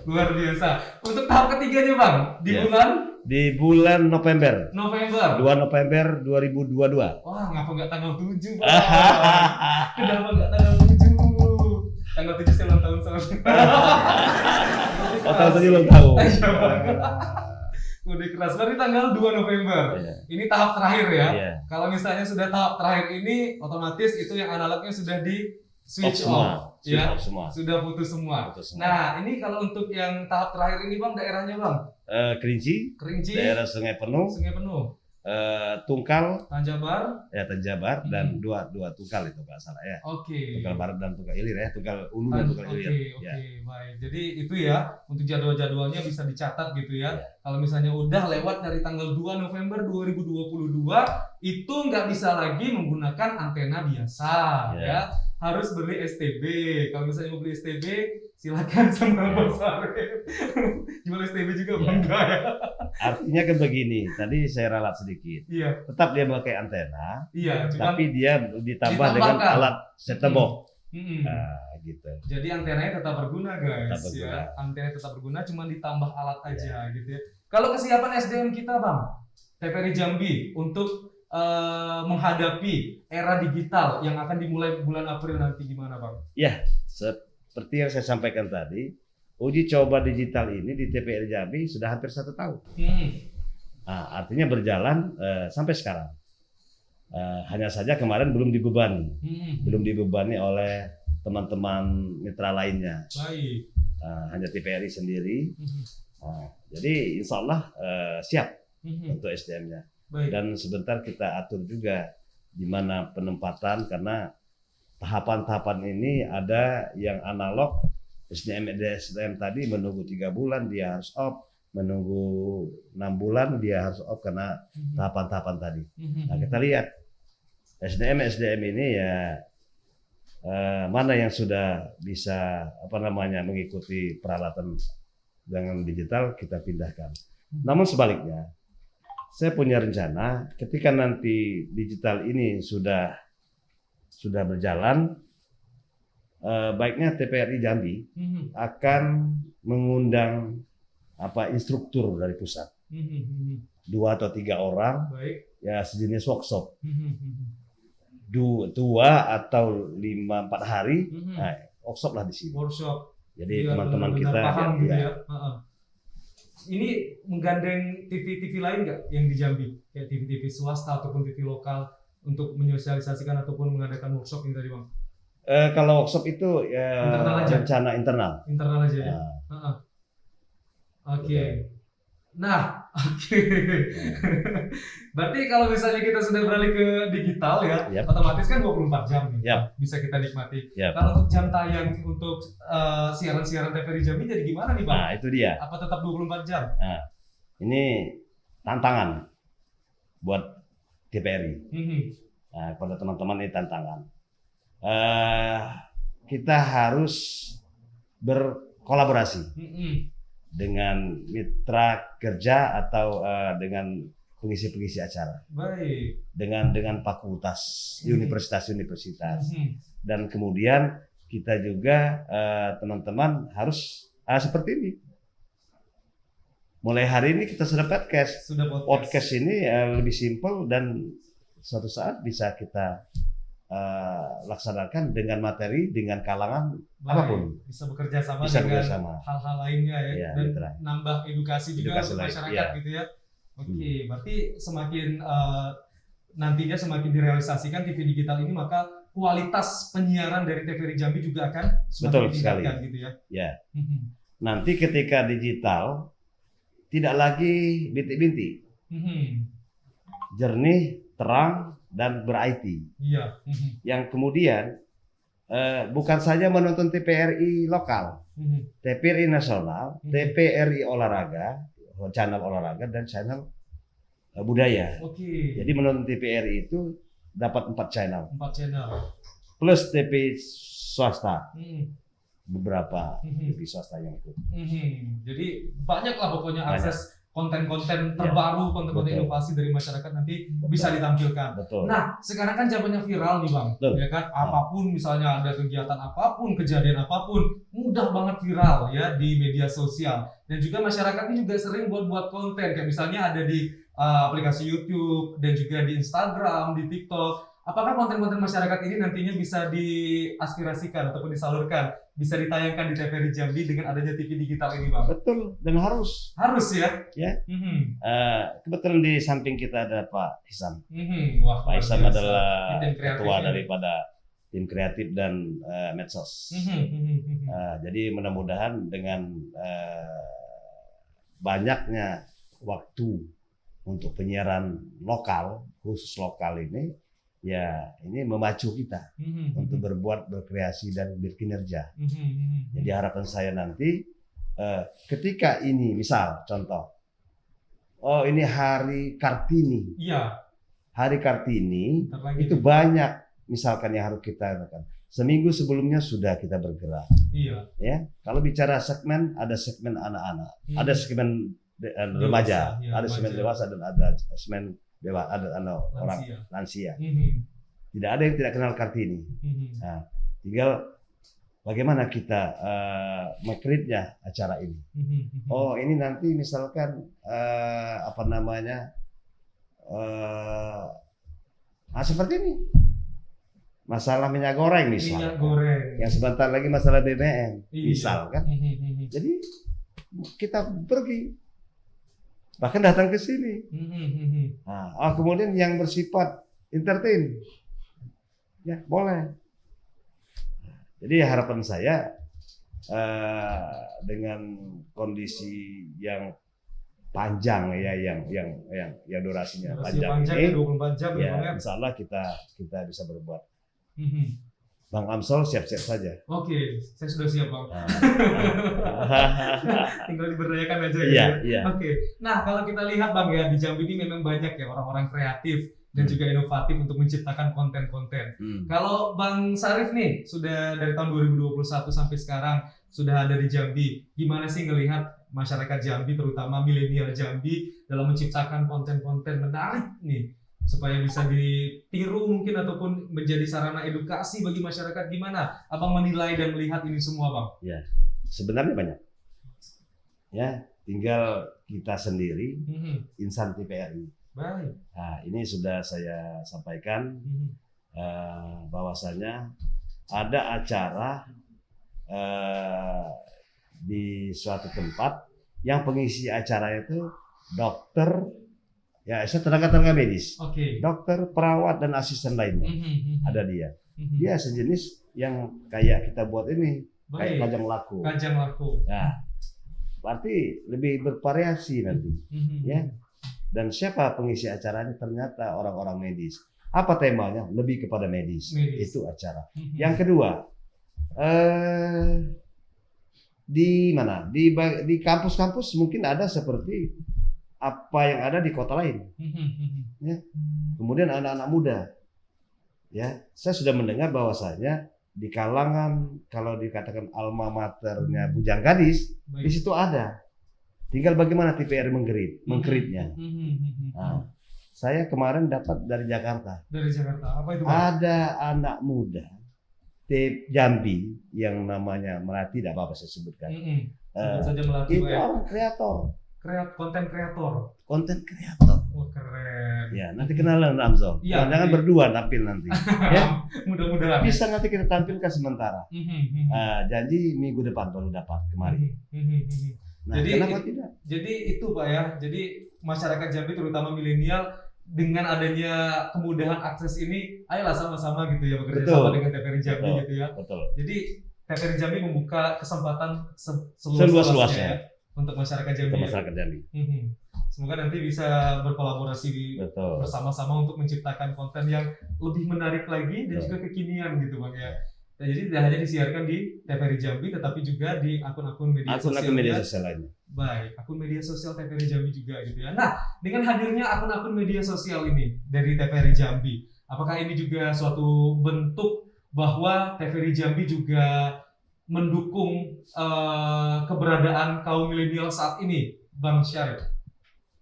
Luar biasa. Untuk tahap ketiganya Bang, di Ya. bulan November. November. 2 November 2022. Wah, ngapa nggak tanggal 7 Bang? Kenapa nggak tanggal 7? Tanggal 7 saya ulang tahun sama. Oh, tahun tadi ulang tahun. Iya, Bang. Udah keras. Berarti tanggal 2 November. Iya. Ini tahap terakhir ya. Iya. Kalau misalnya sudah tahap terakhir ini, otomatis itu yang analognya sudah di switch off. Switch Ya. off semua. Sudah putus semua. Putus semua. Nah, ini kalau untuk yang tahap terakhir ini Bang, daerahnya Bang? Kerinci, Kerinci, daerah Sungai Penuh, Sungai Penuh, Tungkal, Tanjabar. Tanjabar, dan dua Tungkal itu nggak salah ya. Oke. Tunggal Barat dan Tunggal Ilir ya, Tunggal Ulu dan Tunggal Oke, Ilir. oke, Ya. baik. Jadi itu ya untuk jadwal-jadwalnya bisa dicatat gitu ya. Ya. Kalau misalnya udah lewat dari tanggal 2 November 2022 itu nggak bisa lagi menggunakan antena biasa Ya. ya. Harus beli STB. Kalau misalnya mau beli STB silakan sama Bang Sarif. Jual STB juga Ya. bangga ya. Artinya kan begini, tadi saya ralat sedikit. Iya, Tetap dia pakai antena, iya. Cuman, tapi dia ditambah dengan Ditambahkan. alat set-top box. mm-mm. Nah, gitu. Jadi antenanya tetap berguna guys Tetap berguna. ya. Antena tetap berguna, cuma ditambah alat aja gitu ya. Kalau kesiapan SDM kita Bang, TVRI Jambi untuk menghadapi era digital yang akan dimulai bulan April nanti gimana Bang? Seperti yang saya sampaikan tadi, uji coba digital ini di TVRI Jambi sudah hampir 1 tahun. Nah, artinya berjalan sampai sekarang. Hanya saja kemarin belum dibebani oleh teman-teman mitra lainnya. Baik. Hanya TVRI sendiri. Jadi insya Allah siap untuk SDM-nya. Baik. Dan sebentar kita atur juga di mana penempatan, karena tahapan-tahapan ini ada yang analog. SDM tadi menunggu 3 bulan dia harus off, menunggu 6 bulan dia harus off karena tahapan-tahapan tadi. Nah, kita lihat SDM ini ya mana yang sudah bisa mengikuti peralatan dengan digital kita pindahkan. Namun sebaliknya, saya punya rencana ketika nanti digital ini sudah berjalan, baiknya TVRI Jambi akan mengundang instruktur dari pusat, 2 atau 3 orang, Baik. ya sejenis workshop, 2 atau 5-4 hari, nah, workshop lah di sini. Workshop. Jadi Biar teman-teman benar-benar kita paham gitu ya, ya. Ini menggandeng TV lain nggak yang di Jambi? Kayak TV swasta ataupun TV lokal untuk menyosialisasikan ataupun mengadakan workshop ini tadi Bang? kalau workshop itu ya Internal aja? rencana internal. Internal aja ya? Nah, Oke. Nah, oke. Berarti kalau misalnya kita sudah beralih ke digital ya, Yap. otomatis kan 24 jam nih. Yap. Bisa kita nikmati. Yap. Kalau untuk jam tayang untuk siaran-siaran TVRI Jambi jadi gimana nih Bang? nah, itu dia. Apa tetap 24 jam? Ini tantangan buat TVRI. Nah, kepada teman-teman ini tantangan. Kita harus berkolaborasi dengan mitra kerja atau dengan pengisi-pengisi acara, Baik. dengan fakultas, universitas-universitas, dan kemudian kita juga teman-teman harus seperti ini. Mulai hari ini kita sudah podcast. Sudah Podcast ini lebih simpel dan suatu saat bisa kita laksanakan dengan materi, dengan kalangan apapun. Bisa bekerja sama Bisa dengan bekerja sama. hal-hal lainnya ya, Iya, dan mitra. nambah edukasi juga Edukasi untuk lain, masyarakat iya. gitu ya. Oke, berarti semakin nantinya semakin direalisasikan TV digital ini, maka kualitas penyiaran dari TVRI Jambi juga akan semakin Betul ditingkatkan sekali. gitu ya. Ya. Nanti ketika digital tidak lagi bintik-bintik, jernih, terang, dan ber-IT. Iya. Yang kemudian bukan saja menonton TVRI lokal, TVRI nasional, TVRI olahraga, channel olahraga, dan channel budaya. Oke. Jadi menonton TVRI itu dapat 4 channel. 4 channel. Plus TV swasta. Mhm. Beberapa Mhm. TV swasta yang ikut. Jadi banyak lah pokoknya Banyak. akses konten-konten terbaru, konten-konten betul. inovasi dari masyarakat nanti bisa ditampilkan. Betul. Nah, sekarang kan zamannya viral nih Bang, Betul. ya kan? Apapun misalnya ada kegiatan apapun, kejadian apapun, mudah banget viral ya di media sosial. Dan juga masyarakat ini juga sering buat konten, kayak misalnya ada di aplikasi YouTube dan juga di Instagram, di TikTok. Apakah konten-konten masyarakat ini nantinya bisa diaspirasikan ataupun disalurkan, bisa ditayangkan di TVRI Jambi dengan adanya TV digital ini, Bang? Betul, dan harus. Harus ya? Ya. Mhm. Kebetulan di samping kita ada Pak Hisam. Wah, Pak luar Hisam biasa. adalah Tim kreatif ketua ya. daripada tim kreatif dan medsos. Jadi mudah-mudahan dengan banyaknya waktu untuk penyiaran lokal, khusus lokal ini, ya ini memacu kita untuk berkreasi dan berkinerja. Jadi harapan saya nanti ketika ini, misal contoh, oh ini Hari Kartini. Iya. Hari Kartini Bentar lagi. itu banyak misalkan yang harus kita lakukan. Seminggu sebelumnya sudah kita bergerak. Iya. Ya, kalau bicara segmen, ada segmen anak-anak, ada segmen remaja, ya, ada segmen dewasa dan ada segmen orang lansia. Tidak ada yang tidak kenal Kartini. Nah, tinggal bagaimana kita mengkreatnya acara ini. Oh, ini nanti misalkan seperti ini. Masalah minyak goreng misalnya. Minyak goreng. Yang sebentar lagi masalah BBM, Iya. misalkan. Jadi kita pergi, bahkan datang ke sini. Nah, kemudian yang bersifat entertain, ya boleh. Jadi harapan saya dengan kondisi yang panjang ya, yang durasinya panjang ini, ini, 24 jam ya insya Allah kita bisa berbuat. Bang Amsol siap-siap saja. Oke, saya sudah siap Bang. Tinggal diberdayakan aja Iya, ya. iya. Oke. Nah, kalau kita lihat Bang ya, di Jambi ini memang banyak ya orang-orang kreatif dan juga inovatif untuk menciptakan konten-konten. Kalau Bang Sarif nih, sudah dari tahun 2021 sampai sekarang sudah ada di Jambi. Gimana sih ngelihat masyarakat Jambi, terutama milenial Jambi, dalam menciptakan konten-konten menarik nih, supaya bisa ditiru mungkin ataupun menjadi sarana edukasi bagi masyarakat? Gimana Abang menilai dan melihat ini semua, Bang? Ya, sebenarnya banyak. Ya, tinggal kita sendiri, insan TVRI. Baik. Nah, ini sudah saya sampaikan bahwasanya ada acara di suatu tempat yang pengisi acaranya itu dokter, ya saya tenaga medis, dokter, perawat dan asisten lainnya. Ada dia. Dia sejenis yang kayak kita buat ini, kayak kajang laku. Kajang laku. Nah, berarti lebih bervariasi nanti, ya. Dan siapa pengisi acaranya? Ternyata orang-orang medis. Apa temanya? Lebih kepada medis. Itu acara. Yang kedua, di mana? Di kampus-kampus mungkin ada seperti apa yang ada di kota lain. Ya. Kemudian anak-anak muda. Ya, saya sudah mendengar bahwasanya di kalangan, kalau dikatakan alma maternya Bujang Gadis, di situ ada. Tinggal bagaimana TVRI mengkreatnya. Nah, saya kemarin dapat dari Jakarta. Dari Jakarta. Apa itu, Bang? Ada anak muda Jambi yang namanya Melati, tidak apa-apa saya sebutkan. Saja Melati. Itu orang kreator. Konten kreator. Konten kreator. Wah, keren. Ya, nanti kenalan Amzol. Ya, jangan berdua tampil nanti. Ya, mudah-mudahan. Bisa nanti kita tampilkan sementara. Janji minggu depan baru dapat kemarin. Nah, jadi, kenapa tidak? Jadi itu Pak ya. Jadi masyarakat Jambi terutama milenial dengan adanya kemudahan akses ini, ayolah sama-sama gitu ya bekerja sama dengan TVRI Jambi gitu ya. Betul. Jadi TVRI Jambi membuka kesempatan seluas-luasnya ya, untuk masyarakat Jambi. Untuk masyarakat Jambi. Semoga nanti bisa berkolaborasi bersama-sama untuk menciptakan konten yang lebih menarik lagi dan juga kekinian gitu Bang ya. Nah, jadi tidak hanya disiarkan di TVRI Jambi, tetapi juga di akun-akun media sosial lainnya. Baik, akun media sosial TVRI Jambi juga gitu ya. Nah, dengan hadirnya akun-akun media sosial ini dari TVRI Jambi, apakah ini juga suatu bentuk bahwa TVRI Jambi juga mendukung keberadaan kaum milenial saat ini, Bang Syarif?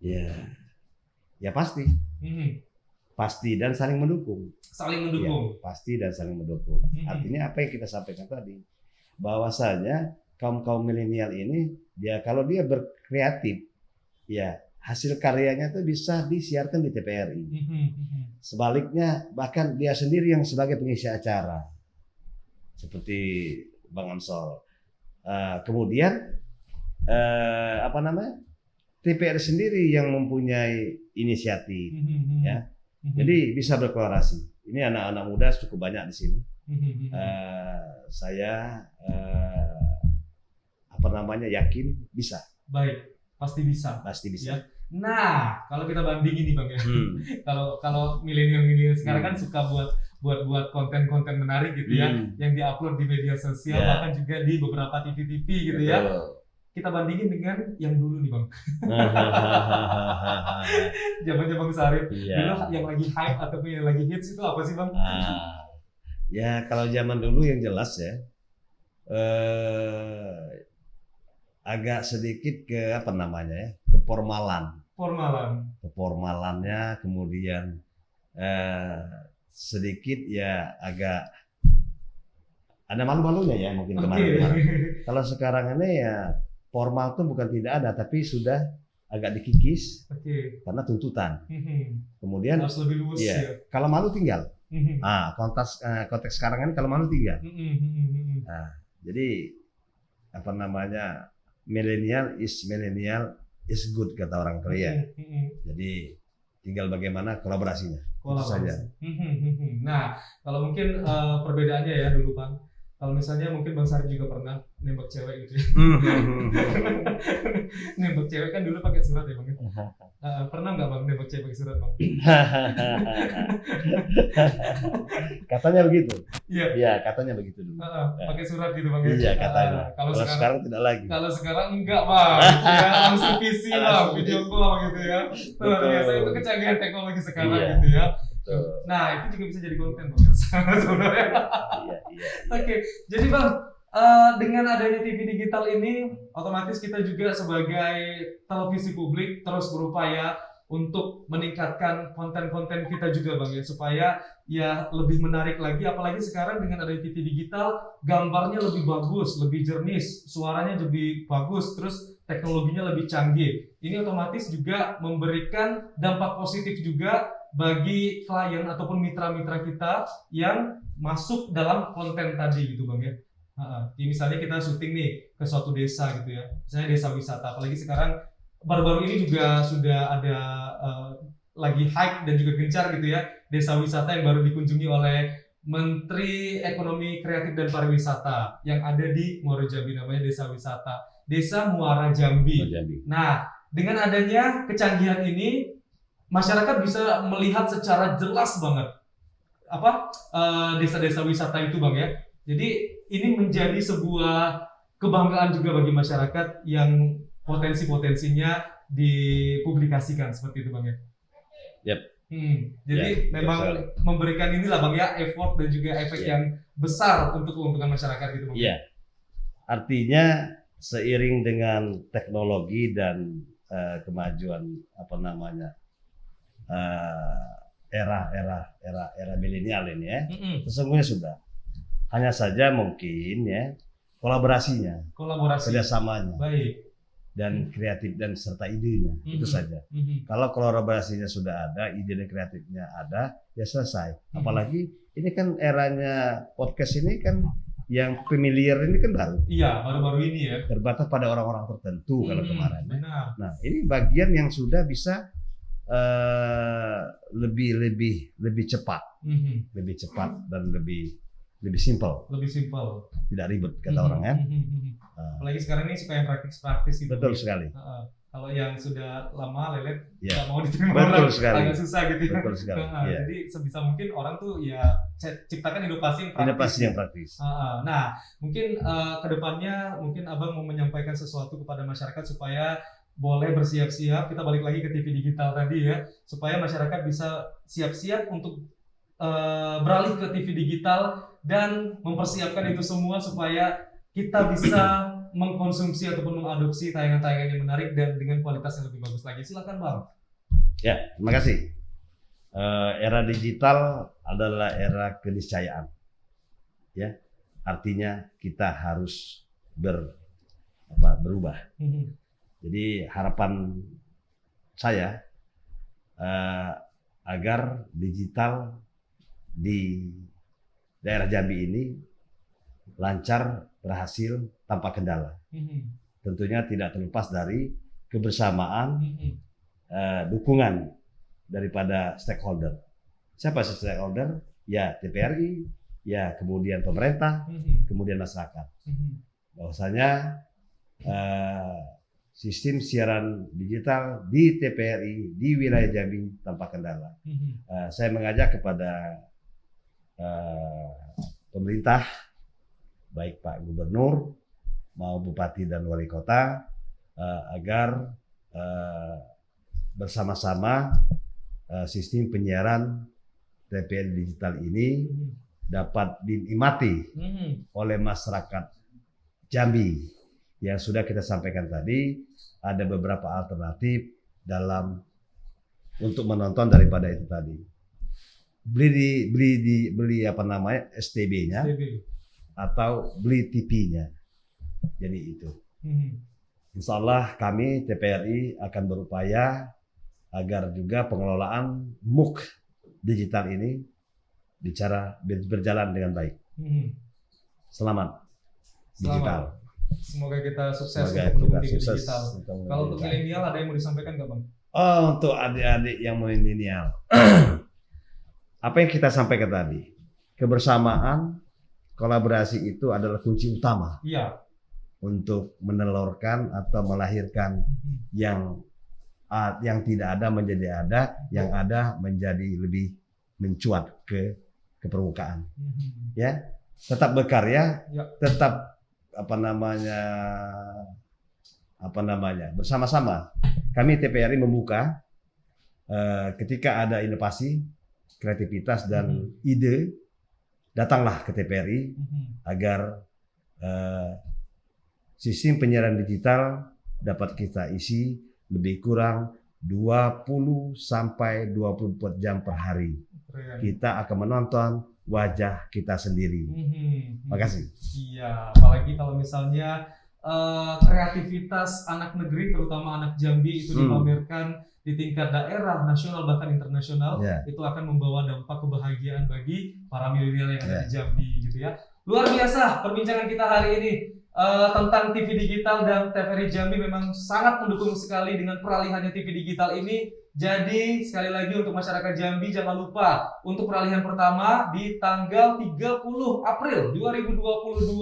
Ya, ya pasti, Mhm. pasti dan saling mendukung. Saling Ya, mendukung. pasti dan saling mendukung. Mhm. Artinya apa yang kita sampaikan tadi, bahwasanya kaum milenial ini dia kalau dia berkreatif, ya hasil karyanya tuh bisa disiarkan di TVRI. Mhm, mhm. Sebaliknya bahkan dia sendiri yang sebagai pengisi acara seperti Bang Amsol. Kemudian apa namanya, TVRI sendiri yang mempunyai inisiatif, Mhm, mhm. ya. Mhm. Jadi bisa berkolaborasi. Ini anak-anak muda cukup banyak di sini. Mhm, mhm. Saya apa namanya, yakin bisa, Baik, pasti bisa. pasti bisa. Ya. Nah, kalau kita bandingin nih Bang ya. Hmm. Kalau milenial sekarang kan suka buat konten-konten menarik gitu ya, Hmm. yang diupload di media sosial, Ya. bahkan juga di beberapa TV gitu ya. Betul. Kita bandingin dengan yang dulu nih Bang. Zamannya Bang Sarip. Iya. Dulu yang lagi hype ataupun yang lagi hits itu apa sih Bang? Ya kalau zaman dulu yang jelas ya, agak sedikit ke apa namanya ya, keformalan. Keformalannya, kemudian sedikit ya agak ada malu-malunya ya mungkin kemarin. Kalau sekarang ini ya formal tuh bukan tidak ada, tapi sudah agak dikikis Oke. karena tuntutan. Mhm. Kemudian Harus lebih luas iya, ya. kalau malu tinggal. Mhm. Konteks sekarang ini kalau malu tinggal. Mhm, mhm, mhm. Jadi apa namanya, milenial is good kata orang Korea. Mhm, mhm. Jadi tinggal bagaimana kolaborasinya. Itu saja. Nah, kalau mungkin perbedaannya ya dulu Bang. Kalau misalnya mungkin Bang Sarip juga pernah nembak cewek gitu ya. Nembak cewek kan dulu pakai surat ya Bang. Pernah nggak Bang nembak cewek pakai surat Bang? Katanya begitu. Iya. Iya, katanya begitu dulu. Pakai surat gitu Bang ya. Iya, katanya. Kalau sekarang tidak lagi. Kalau sekarang enggak Bang. Ya, langsung PC Bang, video call gitu ya. Luar biasa itu kecanggihan teknologi sekarang Iya. gitu ya. Betul. Nah, itu juga bisa jadi konten Bang sebenarnya. Iya. Oke, jadi Bang, dengan adanya TV digital ini, otomatis kita juga sebagai televisi publik terus berupaya untuk meningkatkan konten-konten kita juga Bang ya, supaya ya lebih menarik lagi, apalagi sekarang dengan adanya TV digital, gambarnya lebih bagus, lebih jernih, suaranya lebih bagus, terus teknologinya lebih canggih. Ini otomatis juga memberikan dampak positif juga bagi klien ataupun mitra-mitra kita yang masuk dalam konten tadi gitu Bang ya. Jadi misalnya kita syuting nih ke suatu desa gitu ya, misalnya desa wisata, apalagi sekarang baru-baru ini juga sudah ada lagi hype dan juga gencar gitu ya, desa wisata yang baru dikunjungi oleh Menteri Ekonomi Kreatif dan Pariwisata yang ada di Muara Jambi, namanya desa wisata, Desa Muara Jambi. Nah, dengan adanya kecanggihan ini, masyarakat bisa melihat secara jelas banget apa desa-desa wisata itu Bang ya. Jadi ini menjadi sebuah kebanggaan juga bagi masyarakat yang potensi-potensinya dipublikasikan seperti itu Bang ya. Yep. Jadi memang memberikan inilah Bang ya, effort dan juga efek yang besar untuk keuntungan masyarakat gitu Bang. Iya. Artinya seiring dengan teknologi dan kemajuan apa namanya, era milenial ini ya, sesungguhnya sudah. Hanya saja mungkin ya kolaborasi, kerjasamanya, baik, dan kreatif dan serta idenya, itu saja. Kalau kolaborasinya sudah ada, ide dan kreatifnya ada, ya selesai. Apalagi ini kan eranya podcast ini kan yang familiar ini kan baru. Iya, baru-baru ini ya. Terbatas pada orang-orang tertentu kalau kemarin. Benar. Nah, ini bagian yang sudah bisa lebih cepat, lebih cepat dan lebih simpel. Lebih simpel. Tidak ribet kata orang kan. Apalagi sekarang ini suka yang praktis-praktis gitu. Betul sekali. Kalau yang sudah lama lelet nggak Ya. mau diterima Betul orang, sekali. agak susah gitu ya. Betul sekali. Ya. Jadi sebisa mungkin orang tuh ya ciptakan inovasi yang praktis. Inovasi yang praktis. Nah, mungkin kedepannya mungkin Abang mau menyampaikan sesuatu kepada masyarakat supaya boleh bersiap-siap. Kita balik lagi ke TV digital tadi ya, supaya masyarakat bisa siap-siap untuk beralih ke TV digital dan mempersiapkan itu semua supaya kita bisa mengkonsumsi ataupun mengadopsi tayangan-tayangan yang menarik dan dengan kualitas yang lebih bagus lagi. Silakan Bang. Ya, terima kasih. Era digital adalah era keniscayaan. Ya, artinya kita harus berubah. Jadi harapan saya agar digital di daerah Jambi ini lancar, berhasil, tanpa kendala. Tentunya tidak terlepas dari kebersamaan, dukungan daripada stakeholder. Siapa sih stakeholder? Ya TVRI, ya kemudian pemerintah, kemudian masyarakat. Bahwasanya sistem siaran digital di TVRI di wilayah Jambi tanpa kendala. Saya mengajak kepada pemerintah, baik Pak Gubernur, mau Bupati dan Wali Kota, agar bersama-sama sistem penyiaran TVRI digital ini dapat dinikmati oleh masyarakat Jambi. Yang sudah kita sampaikan tadi, ada beberapa alternatif untuk menonton daripada itu tadi. Beli apa namanya STB-nya atau beli TV-nya. Jadi itu. Insya Allah kami TVRI akan berupaya agar juga pengelolaan MOOC digital ini berjalan dengan baik. Selamat digital. Semoga kita sukses Semoga untuk mendukung kita TV sukses digital. untuk Kalau untuk milenial ada yang mau disampaikan nggak Bang? Oh, untuk adik-adik yang milenial. Apa yang kita sampaikan tadi, kebersamaan, kolaborasi itu adalah kunci utama. Iya. Untuk menelurkan atau melahirkan yang tidak ada menjadi ada, yang ada menjadi lebih mencuat ke permukaan. Ya, tetap berkarya, tetap bersama-sama. Kami TVRI membuka ketika ada inovasi, kreativitas dan ide, datanglah ke TVRI agar sistem penyiaran digital dapat kita isi lebih kurang 20 sampai 24 jam per hari. Kita akan menonton wajah kita sendiri. Makasih. Iya, apalagi kalau misalnya kreativitas anak negeri, terutama anak Jambi itu dipamerkan di tingkat daerah, nasional bahkan internasional, itu akan membawa dampak kebahagiaan bagi para milenial yang ada di Jambi, gitu ya. Luar biasa perbincangan kita hari ini tentang TV digital, dan TVRI Jambi memang sangat mendukung sekali dengan peralihannya TV digital ini. Jadi sekali lagi untuk masyarakat Jambi jangan lupa untuk peralihan pertama di tanggal 30 April 2022.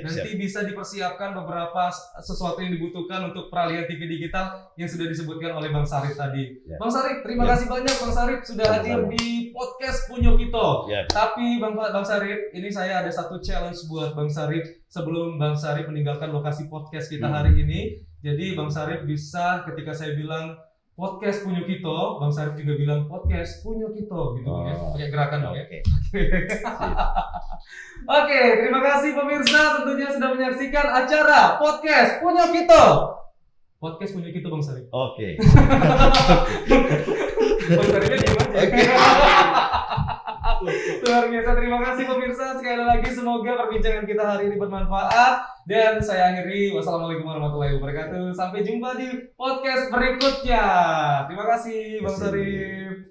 Nanti bisa dipersiapkan beberapa sesuatu yang dibutuhkan untuk peralihan TV digital yang sudah disebutkan oleh Bang Sarip tadi. Bang Sarip, terima kasih banyak Bang Sarip sudah hadir di podcast Punyo Kito. Tapi Bang Sarip, ini saya ada satu challenge buat Bang Sarip sebelum Bang Sarip meninggalkan lokasi podcast kita hari ini. Jadi Bang Sarip bisa ketika saya bilang podcast Punyo Kito, Bang Sarip juga bilang podcast Punyo Kito gitu ya. Pakai gerakan dong ya. Oke, terima kasih pemirsa tentunya sudah menyaksikan acara podcast Punyo Kito. Podcast Punyo Kito Bang Sarip. Oke. Bang Saripnya diam aja. Luar biasa, terima kasih pemirsa. Sekali lagi semoga perbincangan kita hari ini bermanfaat. Dan saya akhiri, wassalamualaikum warahmatullahi wabarakatuh. Sampai jumpa di podcast berikutnya. Terima kasih Bang Sarip.